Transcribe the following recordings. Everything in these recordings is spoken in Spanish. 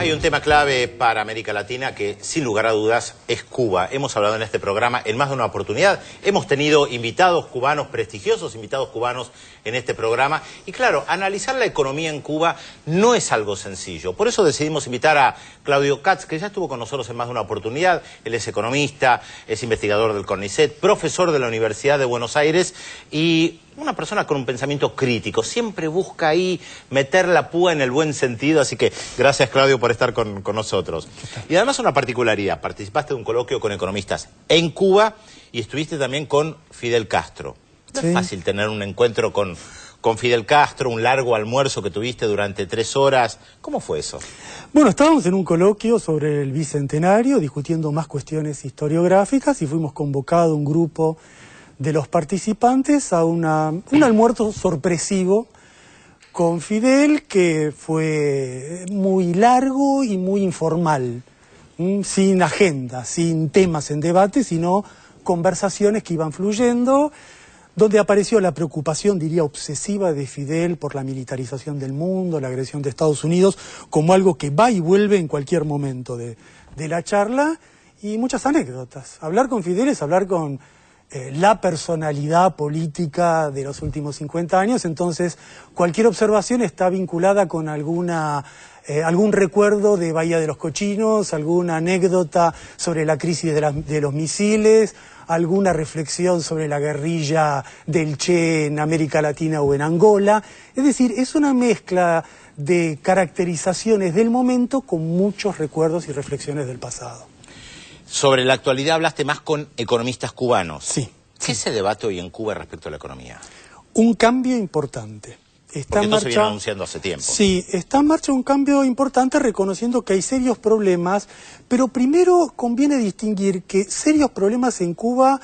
Hay un tema clave para América Latina que, sin lugar a dudas, es Cuba. Hemos hablado en este programa en más de una oportunidad. Hemos tenido invitados cubanos, prestigiosos invitados cubanos en este programa. Y claro, analizar la economía en Cuba no es algo sencillo. Por eso decidimos invitar a Claudio Katz, que ya estuvo con nosotros en más de una oportunidad. Él es economista, es investigador del CONICET, profesor de la Universidad de Buenos Aires y una persona con un pensamiento crítico. Siempre busca ahí meter la púa en el buen sentido. Así que gracias, Claudio, por estar con nosotros. Y además una particularidad. Participaste de un coloquio con economistas en Cuba y estuviste también con Fidel Castro. No es fácil tener un encuentro con Fidel Castro, un largo almuerzo que tuviste durante 3 horas. ¿Cómo fue eso? Bueno, estábamos en un coloquio sobre el Bicentenario, discutiendo más cuestiones historiográficas, y fuimos convocados un grupo de los participantes a un almuerzo sorpresivo con Fidel, que fue muy largo y muy informal, sin agenda, sin temas en debate, sino conversaciones que iban fluyendo, donde apareció la preocupación, diría, obsesiva de Fidel por la militarización del mundo, la agresión de Estados Unidos, como algo que va y vuelve en cualquier momento de la charla, y muchas anécdotas. Hablar con Fidel es hablar con la personalidad política de los últimos 50 años, entonces cualquier observación está vinculada con algún recuerdo de Bahía de los Cochinos, alguna anécdota sobre la crisis de los misiles, alguna reflexión sobre la guerrilla del Che en América Latina o en Angola. Es decir, es una mezcla de caracterizaciones del momento con muchos recuerdos y reflexiones del pasado. Sobre la actualidad hablaste más con economistas cubanos. Sí. ¿Qué se debate hoy en Cuba respecto a la economía? Un cambio importante. Porque esto se viene anunciando hace tiempo. Sí, está en marcha un cambio importante, reconociendo que hay serios problemas, pero primero conviene distinguir que serios problemas en Cuba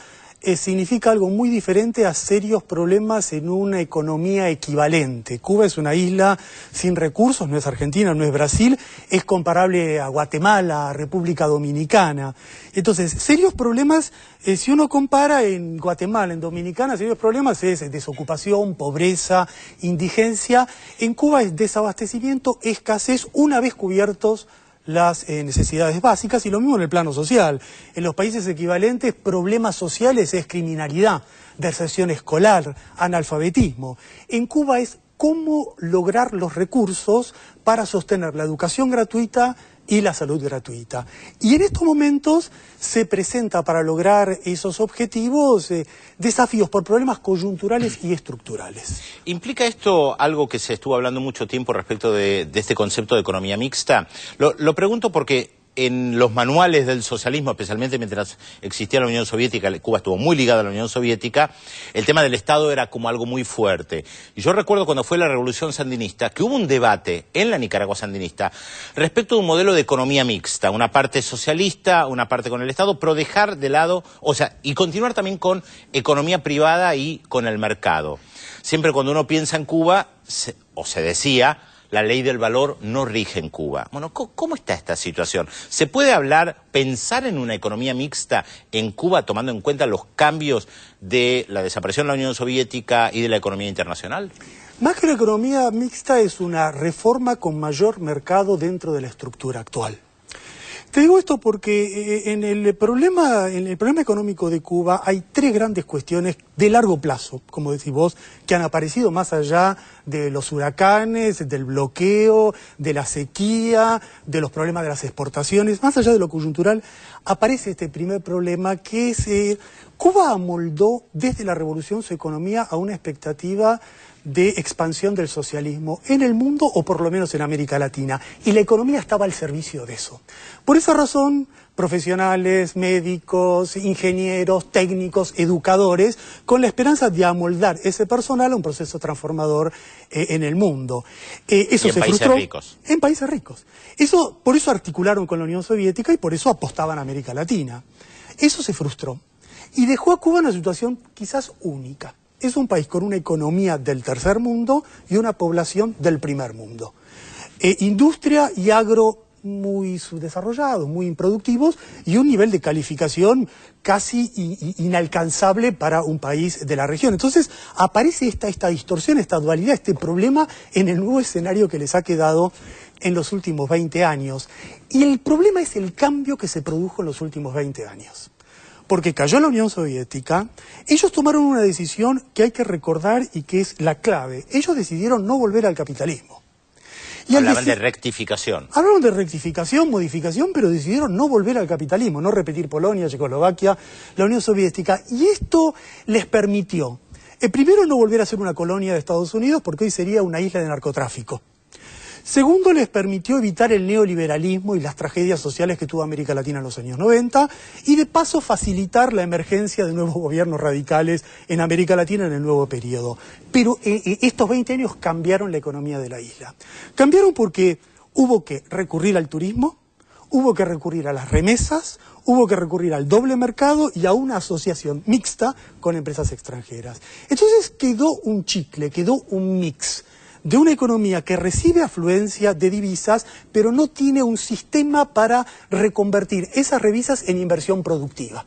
significa algo muy diferente a serios problemas en una economía equivalente. Cuba es una isla sin recursos, no es Argentina, no es Brasil, es comparable a Guatemala, a República Dominicana. Entonces, serios problemas, si uno compara en Guatemala, en Dominicana, serios problemas es desocupación, pobreza, indigencia. En Cuba es desabastecimiento, escasez, una vez cubiertos las necesidades básicas, y lo mismo en el plano social. En los países equivalentes, problemas sociales es criminalidad, deserción escolar, analfabetismo. En Cuba es cómo lograr los recursos para sostener la educación gratuita y la salud gratuita. Y en estos momentos se presenta, para lograr esos objetivos, desafíos por problemas coyunturales y estructurales. ¿Implica esto algo que se estuvo hablando mucho tiempo respecto de este concepto de economía mixta? Lo pregunto porque en los manuales del socialismo, especialmente mientras existía la Unión Soviética, Cuba estuvo muy ligada a la Unión Soviética, el tema del Estado era como algo muy fuerte. Y yo recuerdo cuando fue la Revolución Sandinista, que hubo un debate en la Nicaragua sandinista respecto de un modelo de economía mixta, una parte socialista, una parte con el Estado, pero dejar de lado, o sea, y continuar también con economía privada y con el mercado. Siempre cuando uno piensa en Cuba, se decía, la ley del valor no rige en Cuba. Bueno, ¿cómo está esta situación? ¿Se puede pensar en una economía mixta en Cuba tomando en cuenta los cambios de la desaparición de la Unión Soviética y de la economía internacional? Más que la economía mixta, es una reforma con mayor mercado dentro de la estructura actual. Te digo esto porque en el problema económico de Cuba hay 3 grandes cuestiones de largo plazo, como decís vos, que han aparecido más allá de los huracanes, del bloqueo, de la sequía, de los problemas de las exportaciones. Más allá de lo coyuntural, aparece este primer problema, que es Cuba amoldó desde la revolución su economía a una expectativa de expansión del socialismo en el mundo, o por lo menos en América Latina, y la economía estaba al servicio de eso. Por esa razón, profesionales, médicos, ingenieros, técnicos, educadores, con la esperanza de amoldar ese personal a un proceso transformador en el mundo. Eso se frustró. En países ricos. Por eso articularon con la Unión Soviética y por eso apostaban a América Latina. Eso se frustró y dejó a Cuba en una situación quizás única. Es un país con una economía del tercer mundo y una población del primer mundo. Industria y agro muy subdesarrollados, muy improductivos, y un nivel de calificación casi inalcanzable para un país de la región. Entonces aparece esta distorsión, esta dualidad, este problema en el nuevo escenario que les ha quedado en los últimos 20 años. Y el problema es el cambio que se produjo en los últimos 20 años. Porque cayó la Unión Soviética, ellos tomaron una decisión que hay que recordar y que es la clave. Ellos decidieron no volver al capitalismo. Y hablaban de rectificación. Hablaron de rectificación, modificación, pero decidieron no volver al capitalismo, no repetir Polonia, Checoslovaquia, la Unión Soviética. Y esto les permitió, primero, no volver a ser una colonia de Estados Unidos, porque hoy sería una isla de narcotráfico. Segundo, les permitió evitar el neoliberalismo y las tragedias sociales que tuvo América Latina en los años 90 y de paso facilitar la emergencia de nuevos gobiernos radicales en América Latina en el nuevo periodo. Pero estos 20 años cambiaron la economía de la isla. Cambiaron porque hubo que recurrir al turismo, hubo que recurrir a las remesas, hubo que recurrir al doble mercado y a una asociación mixta con empresas extranjeras. Entonces quedó un chicle, quedó un mix de una economía que recibe afluencia de divisas, pero no tiene un sistema para reconvertir esas divisas en inversión productiva.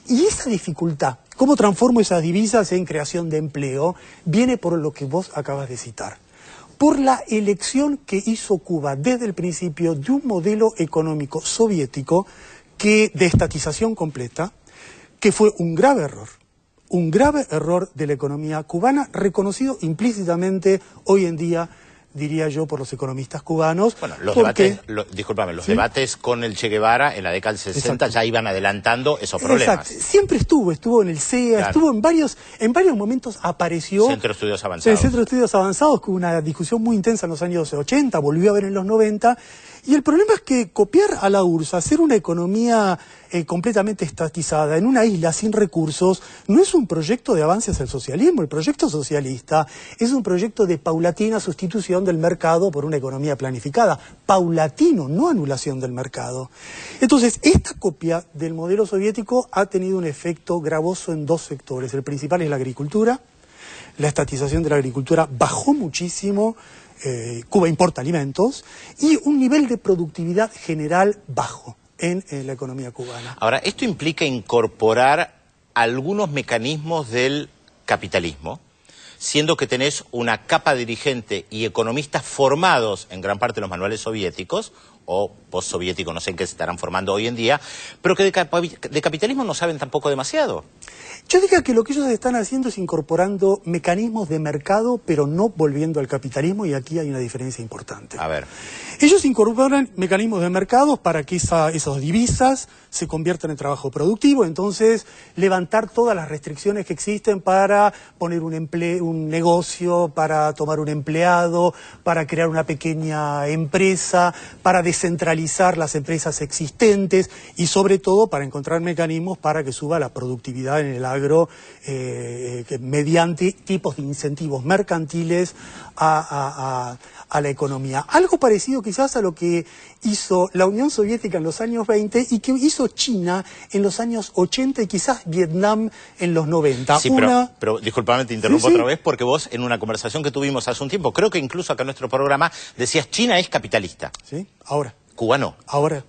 Y esa dificultad, cómo transformo esas divisas en creación de empleo, viene por lo que vos acabas de citar. Por la elección que hizo Cuba desde el principio de un modelo económico soviético de estatización completa, que fue un grave error. Un grave error de la economía cubana, reconocido implícitamente hoy en día, diría yo, por los economistas cubanos. Bueno, los debates con el Che Guevara en la década del 60 Exacto. ya iban adelantando esos problemas. Exacto. Siempre estuvo en el CEA, claro. Estuvo en varios momentos apareció. Centro de Estudios Avanzados. El Centro de Estudios Avanzados, con una discusión muy intensa en los años 80, volvió a ver en los 90. Y el problema es que copiar a la URSS, hacer una economía completamente estatizada en una isla sin recursos, no es un proyecto de avance hacia el socialismo. El proyecto socialista es un proyecto de paulatina sustitución del mercado por una economía planificada. Paulatino, no anulación del mercado. Entonces, esta copia del modelo soviético ha tenido un efecto gravoso en dos sectores. El principal es la agricultura. La estatización de la agricultura bajó muchísimo. Cuba importa alimentos, y un nivel de productividad general bajo en la economía cubana. Ahora, esto implica incorporar algunos mecanismos del capitalismo, siendo que tenés una capa dirigente y economistas formados en gran parte de los manuales soviéticos, o postsoviéticos, no sé en qué se estarán formando hoy en día, pero que de capitalismo no saben tampoco demasiado. Yo diría que lo que ellos están haciendo es incorporando mecanismos de mercado, pero no volviendo al capitalismo, y aquí hay una diferencia importante. A ver. Ellos incorporan mecanismos de mercado para que esas divisas se conviertan en trabajo productivo, entonces levantar todas las restricciones que existen para poner un negocio, para tomar un empleado, para crear una pequeña empresa, para descentralizar las empresas existentes y sobre todo para encontrar mecanismos para que suba la productividad en el agro mediante tipos de incentivos mercantiles a la economía. Algo parecido quizás a lo que hizo la Unión Soviética en los años 20 y que hizo China en los años 80 y quizás Vietnam en los 90. Sí, pero disculpame, te interrumpo otra vez, porque vos en una conversación que tuvimos hace un tiempo, creo que incluso acá en nuestro programa, decías China es capitalista. Sí, ahora. Cuba no. Ahora.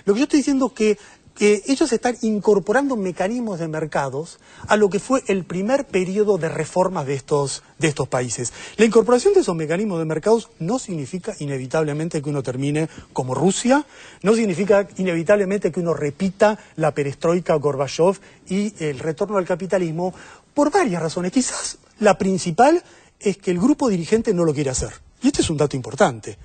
Lo que yo estoy diciendo es que ellos están incorporando mecanismos de mercados a lo que fue el primer periodo de reformas de estos países. La incorporación de esos mecanismos de mercados no significa inevitablemente que uno termine como Rusia, no significa inevitablemente que uno repita la perestroika o Gorbachev y el retorno al capitalismo, por varias razones. Quizás la principal es que el grupo dirigente no lo quiere hacer. Y este es un dato importante.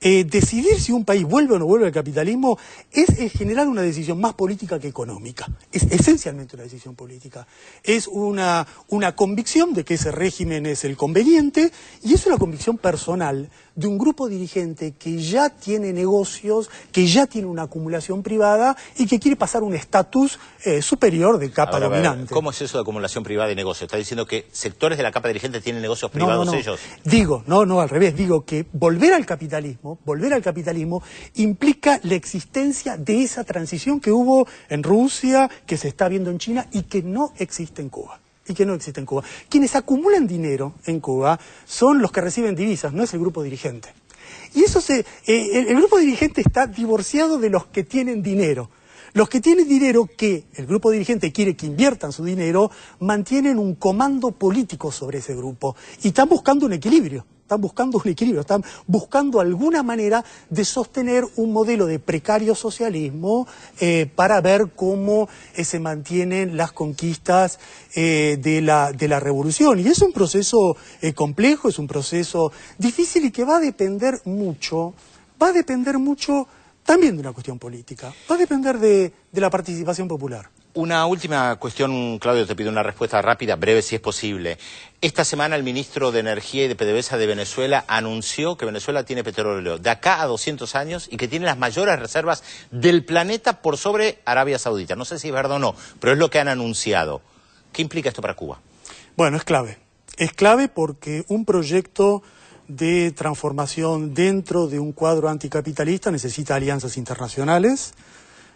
Decidir si un país vuelve o no vuelve al capitalismo es en general una decisión más política que económica. Es esencialmente una decisión política. Es una convicción de que ese régimen es el conveniente y es una convicción personal de un grupo dirigente que ya tiene negocios, que ya tiene una acumulación privada y que quiere pasar un estatus superior de capa dominante. ¿Cómo es eso de acumulación privada de negocios? ¿Está diciendo que sectores de la capa dirigente tienen negocios privados ellos? No, al revés. Digo que volver al capitalismo implica la existencia de esa transición que hubo en Rusia, que se está viendo en China y que no existe en Cuba. Quienes acumulan dinero en Cuba son los que reciben divisas, no es el grupo dirigente. Y eso el grupo dirigente está divorciado de los que tienen dinero. Los que tienen dinero, que el grupo dirigente quiere que inviertan su dinero, mantienen un comando político sobre ese grupo y están buscando un equilibrio. están buscando un equilibrio, están buscando alguna manera de sostener un modelo de precario socialismo para ver cómo se mantienen las conquistas de la revolución. Y es un proceso complejo, es un proceso difícil y que va a depender mucho también de una cuestión política, va a depender de la participación popular. Una última cuestión, Claudio, te pido una respuesta rápida, breve si es posible. Esta semana el ministro de Energía y de PDVSA de Venezuela anunció que Venezuela tiene petróleo de acá a 200 años y que tiene las mayores reservas del planeta por sobre Arabia Saudita. No sé si es verdad o no, pero es lo que han anunciado. ¿Qué implica esto para Cuba? Bueno, es clave. Es clave porque un proyecto de transformación dentro de un cuadro anticapitalista necesita alianzas internacionales.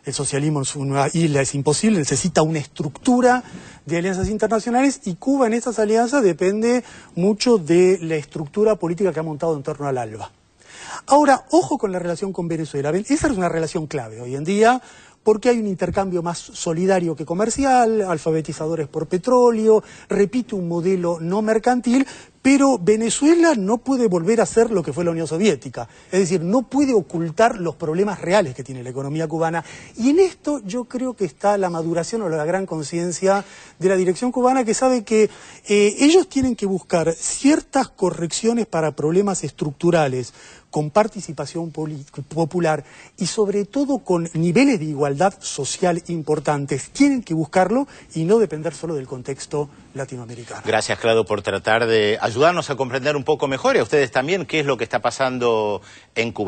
El socialismo es una isla, es imposible, necesita una estructura de alianzas internacionales y Cuba en estas alianzas depende mucho de la estructura política que ha montado en torno al ALBA. Ahora, ojo con la relación con Venezuela. Esa es una relación clave hoy en día porque hay un intercambio más solidario que comercial, alfabetizadores por petróleo, repite un modelo no mercantil, pero Venezuela no puede volver a ser lo que fue la Unión Soviética. Es decir, no puede ocultar los problemas reales que tiene la economía cubana. Y en esto yo creo que está la maduración o la gran conciencia de la dirección cubana, que sabe que ellos tienen que buscar ciertas correcciones para problemas estructurales, con participación popular y sobre todo con niveles de igualdad social importantes. Tienen que buscarlo y no depender solo del contexto latinoamericano. Gracias, Claudio, por tratar de ayudarnos a comprender un poco mejor y a ustedes también qué es lo que está pasando en Cuba.